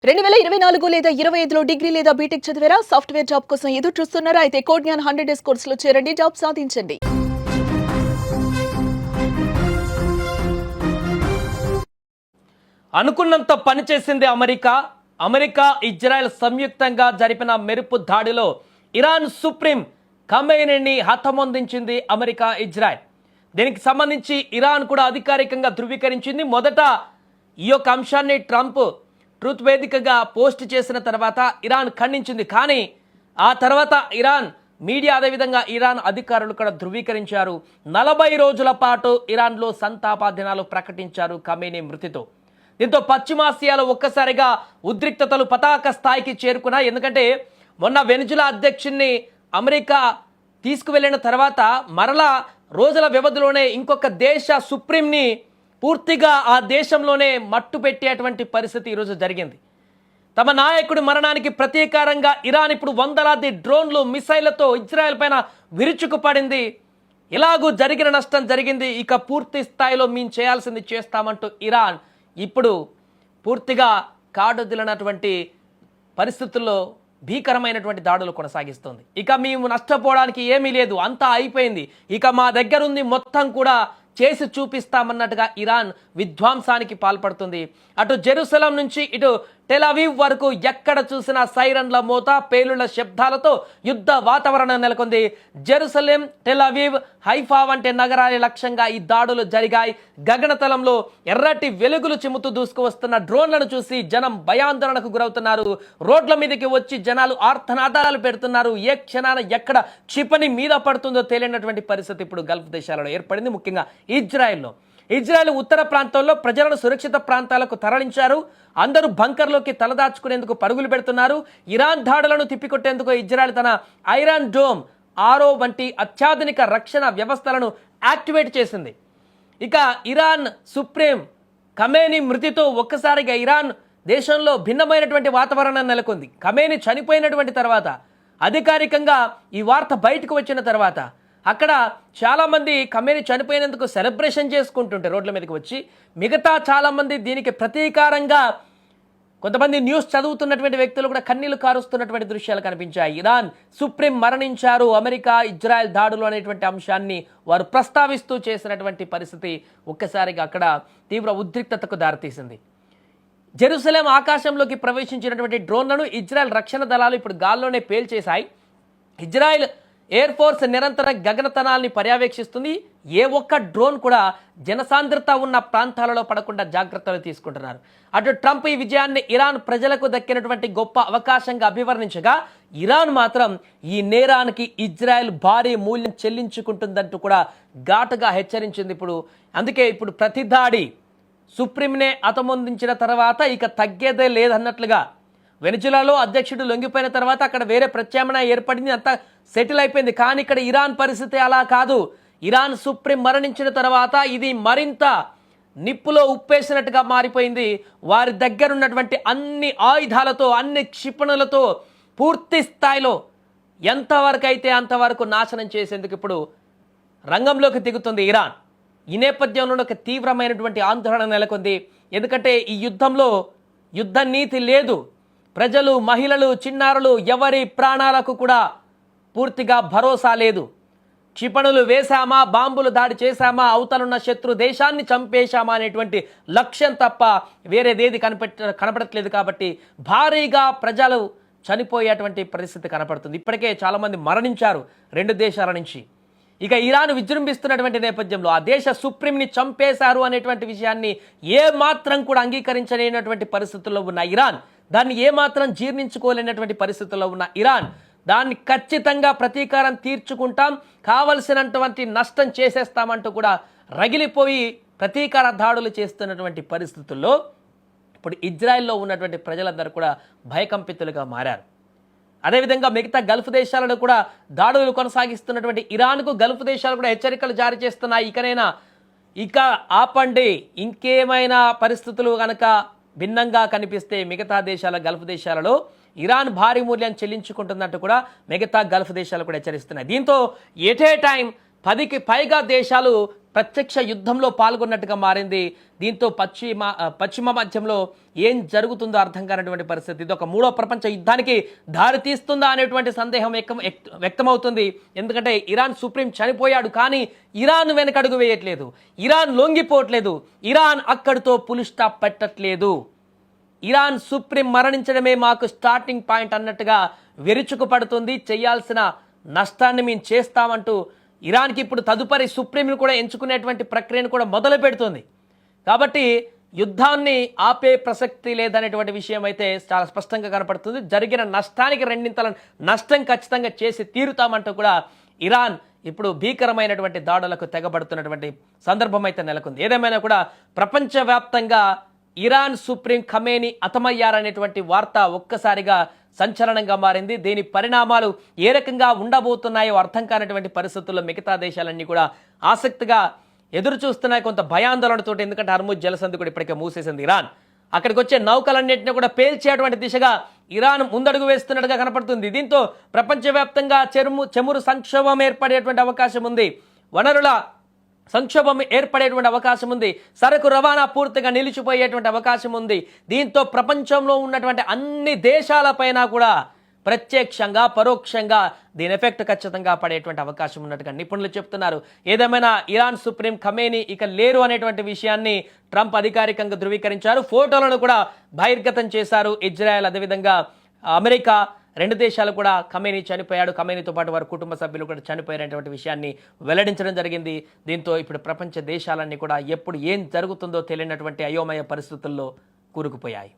2024 లేదా 25లో డిగ్రీ లేదా బీటెక్ చదివారా? సాఫ్ట్‌వేర్ జాబ్ కోసం ఎదురు చూస్తున్నారా? అయితే కోడ్ జ్ఞాన్ 100 డేస్ కోర్సులో చేరండి, జాబ్ సాధించండి. అనుకున్నంత పనిచేసింది అమెరికా. ఇజ్రాయెల్ సంయుక్తంగా జరిపిన మెరుపు దాడిలో ఇరాన్ సుప్రీం ఖమేనీని హతమొందించింది అమెరికా, ఇజ్రాయెల్. దీనికి సంబంధించి ఇరాన్ కూడా అధికారికంగా ధృవీకరించింది. మొదట ఈ యొక్క అంశాన్ని ట్రంప్ ట్రూత్ వేదికగా పోస్ట్ చేసిన తర్వాత ఇరాన్ ఖండించింది. కానీ ఆ తర్వాత ఇరాన్ మీడియా, అదేవిధంగా ఇరాన్ అధికారులు కూడా ధృవీకరించారు. 40 రోజుల పాటు ఇరాన్లో సంతాప దినాలు ప్రకటించారు ఖమేనీ మృతితో. దీంతో పశ్చిమాసియాలో ఒక్కసారిగా ఉద్రిక్తతలు పతాక స్థాయికి చేరుకున్నాయి. ఎందుకంటే మొన్న వెనిజులా అధ్యక్షుడిని అమెరికా తీసుకువెళ్ళిన తర్వాత మరలా రోజుల వ్యవధిలోనే ఇంకొక దేశ సుప్రీంని పూర్తిగా ఆ దేశంలోనే మట్టు పెట్టేటువంటి పరిస్థితి ఈరోజు జరిగింది. తమ నాయకుడి మరణానికి ప్రతీకారంగా ఇరాన్ ఇప్పుడు వందలాది డ్రోన్లు, మిసైళ్లతో ఇజ్రాయెల్ పైన విరుచుకుపడింది. ఇలాగూ జరిగిన నష్టం జరిగింది, ఇక పూర్తి స్థాయిలో మేము చేయాల్సింది చేస్తామంటూ ఇరాన్ ఇప్పుడు పూర్తిగా కాడొదిలినటువంటి పరిస్థితుల్లో భీకరమైనటువంటి దాడులు కొనసాగిస్తుంది. ఇక మేము నష్టపోవడానికి ఏమీ లేదు, అంతా అయిపోయింది, ఇక మా దగ్గర ఉంది మొత్తం కూడా చేసి చూపిస్తామన్నట్టుగా ఇరాన్ విధ్వంసానికి పాల్పడుతుంది. అటు జెరూసలం నుంచి ఇటు టెల్ అవీవ్ వరకు ఎక్కడ చూసినా సైరన్ల మోత, పేలుళ్ల శబ్దాలతో యుద్ధ వాతావరణం నెలకొంది. జెరూసలేం, టెల్ అవీవ్, హైఫా వంటి నగరాల లక్ష్యంగా ఈ దాడులు జరిగాయి. గగనతలంలో ఎర్రటి వెలుగులు చిమ్ముతూ దూసుకువస్తున్న డ్రోన్లను చూసి జనం భయాందోళనకు గురవుతున్నారు. రోడ్ల మీదకి వచ్చి జనాలు ఆర్తనాదాలు పెడుతున్నారు. ఏ క్షణాన ఎక్కడ క్షిపణి మీద పడుతుందో తెలియనటువంటి పరిస్థితి ఇప్పుడు గల్ఫ్ దేశాలలో ఏర్పడింది. ముఖ్యంగా ఇజ్రాయెల్ ఉత్తర ప్రాంతంలో ప్రజలను సురక్షిత ప్రాంతాలకు తరలించారు. అందరూ బంకర్లోకి తలదాచుకునేందుకు పరుగులు పెడుతున్నారు. ఇరాన్ దాడులను తిప్పికొట్టేందుకు ఇజ్రాయెల్ తన ఐరన్ డోమ్, ఆరో వంటి అత్యాధునిక రక్షణ వ్యవస్థలను యాక్టివేట్ చేసింది. ఇక ఇరాన్ సుప్రీం ఖమేనీ మృతితో ఒక్కసారిగా ఇరాన్ దేశంలో భిన్నమైనటువంటి వాతావరణం నెలకొంది. ఖమేనీ చనిపోయినటువంటి తర్వాత అధికారికంగా ఈ వార్త బయటకు వచ్చిన తర్వాత అక్కడ చాలామంది ఖమేనీ చనిపోయినందుకు సెలబ్రేషన్ చేసుకుంటుంటే రోడ్ల మీదకి వచ్చి, మిగతా చాలామంది దీనికి ప్రతీకారంగా కొంతమంది న్యూస్ చదువుతున్నటువంటి వ్యక్తులు కూడా కన్నీళ్లు కారుస్తున్నటువంటి దృశ్యాలు కనిపించాయి. ఇరాన్ సుప్రీం మరణించారు అమెరికా ఇజ్రాయెల్ దాడులు అనేటువంటి అంశాన్ని వారు ప్రస్తావిస్తూ చేసినటువంటి పరిస్థితి ఒక్కసారిగా అక్కడ తీవ్ర ఉద్రిక్తతకు దారితీసింది. జెరూసలేం ఆకాశంలోకి ప్రవేశించినటువంటి డ్రోన్లను ఇజ్రాయెల్ రక్షణ దళాలు ఇప్పుడు గాల్లోనే పేల్చేశాయి. ఇజ్రాయెల్ ఎయిర్ ఫోర్స్ నిరంతరం గగనతనాల్ని పర్యవేక్షిస్తుంది. ఏ ఒక్క డ్రోన్ కూడా జనసాంద్రత ఉన్న ప్రాంతాలలో పడకుండా జాగ్రత్తలు తీసుకుంటున్నారు. అటు ట్రంప్ ఈ విజయాన్ని ఇరాన్ ప్రజలకు దక్కినటువంటి గొప్ప అవకాశంగా అభివర్ణించగా, ఇరాన్ మాత్రం ఈ నేరానికి ఇజ్రాయెల్ భారీ మూల్యం చెల్లించుకుంటుందంటూ కూడా ఘాటుగా హెచ్చరించింది. అందుకే ఇప్పుడు ప్రతిదాడి సుప్రీంనే హతమొందించిన తర్వాత ఇక తగ్గేదే లేదన్నట్లుగా వెనిజులాలో అధ్యక్షుడు లొంగిపోయిన తర్వాత అక్కడ వేరే ప్రత్యామ్నాయం ఏర్పడింది, అంతా సెటిల్ అయిపోయింది. కానీ ఇక్కడ ఇరాన్ పరిస్థితి అలా కాదు. ఇరాన్ సుప్రీం మరణించిన తర్వాత ఇది మరింత నిప్పులో ఉప్పేసినట్టుగా మారిపోయింది. వారి దగ్గర ఉన్నటువంటి అన్ని ఆయుధాలతో, అన్ని క్షిపణులతో పూర్తి స్థాయిలో ఎంతవరకు అయితే అంతవరకు నాశనం చేసేందుకు ఇప్పుడు రంగంలోకి దిగుతుంది ఇరాన్. ఈ నేపథ్యంలో ఒక తీవ్రమైనటువంటి ఆందోళన నెలకొంది. ఎందుకంటే ఈ యుద్ధంలో యుద్ధ నీతి లేదు. ప్రజలు, మహిళలు, చిన్నారులు ఎవరి ప్రాణాలకు కూడా పూర్తిగా భరోసా లేదు. క్షిపణులు వేశామా, బాంబులు దాడి చేశామా, అవతలున్న శత్రు దేశాన్ని చంపేశామా అనేటువంటి లక్ష్యం తప్ప వేరేదేది కనపడట్లేదు. కాబట్టి భారీగా ప్రజలు చనిపోయేటువంటి పరిస్థితి కనపడుతుంది. ఇప్పటికే చాలామంది మరణించారు 2 దేశాల నుంచి. ఇక ఇరాన్ విజృంభిస్తున్నటువంటి నేపథ్యంలో ఆ దేశ సుప్రీంని చంపేశారు అనేటువంటి విషయాన్ని ఏ మాత్రం కూడా అంగీకరించలేనటువంటి పరిస్థితుల్లో ఉన్న ఇరాన్, దాన్ని ఏమాత్రం జీర్ణించుకోలేనటువంటి పరిస్థితుల్లో ఉన్న ఇరాన్ దాన్ని ఖచ్చితంగా ప్రతీకారం తీర్చుకుంటాం, కావలసినటువంటి నష్టం చేసేస్తామంటూ కూడా రగిలిపోయి ప్రతీకార దాడులు చేస్తున్నటువంటి పరిస్థితుల్లో ఇప్పుడు ఇజ్రాయెల్లో ఉన్నటువంటి ప్రజలందరూ కూడా భయకంపితులుగా మారారు. అదేవిధంగా మిగతా గల్ఫ్ దేశాలను కూడా దాడులు కొనసాగిస్తున్నటువంటి ఇరాన్కు గల్ఫ్ దేశాలు కూడా హెచ్చరికలు జారీ చేస్తున్నాయి. ఇక ఆపండి, ఇంకేమైనా పరిస్థితులు కనుక భిన్నంగా కనిపిస్తే మిగతా దేశాల గల్ఫ్ దేశాలలో ఇరాన్ భారీ మూల్యం చెల్లించుకుంటుందంటూ కూడా మిగతా గల్ఫ్ దేశాలు కూడా హెచ్చరిస్తున్నాయి. దీంతో ఎట్ ఏ టైం 10కి పైగా దేశాలు ప్రత్యక్ష యుద్ధంలో పాల్గొన్నట్టుగా మారింది. దీంతో పశ్చిమ మధ్యంలో ఏం జరుగుతుందో అర్థం కానటువంటి పరిస్థితి. ఇది ఒక మూడో ప్రపంచ యుద్ధానికి దారి తీస్తుందా అనేటువంటి సందేహం వ్యక్తమవుతుంది. ఎందుకంటే ఇరాన్ సుప్రీం చనిపోయాడు, కానీ ఇరాన్ వెనకడుగు వేయట్లేదు, ఇరాన్ లొంగిపోవట్లేదు, ఇరాన్ అక్కడితో పులి స్టాప్ పెట్టట్లేదు. ఇరాన్ సుప్రీం మరణించడమే మాకు స్టార్టింగ్ పాయింట్ అన్నట్టుగా విరుచుకు పడుతుంది. చేయాల్సిన నష్టాన్ని మేము చేస్తామంటూ ఇరాన్కి ఇప్పుడు తదుపరి సుప్రీంను కూడా ఎంచుకునేటువంటి ప్రక్రియను కూడా మొదలు పెడుతుంది. కాబట్టి యుద్ధాన్ని ఆపే ప్రసక్తి లేదనేటువంటి విషయం అయితే చాలా స్పష్టంగా కనపడుతుంది. జరిగిన నష్టానికి రెండింతల నష్టం ఖచ్చితంగా చేసి తీరుతామంటూ కూడా ఇరాన్ ఇప్పుడు భీకరమైనటువంటి దాడులకు తెగబడుతున్నటువంటి సందర్భం అయితే నెలకొంది. ఏదేమైనా కూడా ప్రపంచవ్యాప్తంగా ఇరాన్ సుప్రీం ఖమేనీ హతమయ్యారనేటువంటి వార్త ఒక్కసారిగా సంచలనంగా మారింది. దీని పరిణామాలు ఏ రకంగా ఉండబోతున్నాయో అర్థం కానటువంటి పరిస్థితుల్లో మిగతా దేశాలన్నీ కూడా ఆసక్తిగా ఎదురు చూస్తున్నాయి, కొంత భయాందోళనతో. ఎందుకంటే హర్ముజ్ జలసంధి కూడా ఇప్పటికే మూసేసింది ఇరాన్. అక్కడికి వచ్చే నౌకలన్నింటినీ కూడా పేల్చేటువంటి దిశగా ఇరాన్ ముందడుగు వేస్తున్నట్టుగా కనపడుతుంది. దీంతో ప్రపంచవ్యాప్తంగా చమురు సంక్షోభం ఏర్పడేటువంటి అవకాశం ఉంది, వనరుల సంక్షోభం ఏర్పడేటువంటి అవకాశం ఉంది, సరకు రవాణా పూర్తిగా నిలిచిపోయేటువంటి అవకాశం ఉంది. దీంతో ప్రపంచంలో ఉన్నటువంటి అన్ని దేశాలపైన కూడా ప్రత్యక్షంగా పరోక్షంగా దీని ఎఫెక్ట్ ఖచ్చితంగా పడేటువంటి అవకాశం ఉన్నట్టుగా నిపుణులు చెప్తున్నారు. ఏదేమైనా ఇరాన్ సుప్రీం ఖమేనీ ఇక లేరు అనేటువంటి విషయాన్ని ట్రంప్ అధికారికంగా ధృవీకరించారు. ఫోటోలను కూడా బహిర్గతం చేశారు. ఇజ్రాయెల్ అదేవిధంగా అమెరికా రెండు దేశాలు కూడా ఖమేనీ చనిపోయాడు, ఖమేనీతో పాటు వారి కుటుంబ సభ్యులు కూడా చనిపోయారనేటువంటి విషయాన్ని వెల్లడించడం జరిగింది. దీంతో ఇప్పుడు ప్రపంచ దేశాలన్నీ కూడా ఎప్పుడు ఏం జరుగుతుందో తెలియనటువంటి అయోమయ పరిస్థితుల్లో కూరుకుపోయాయి.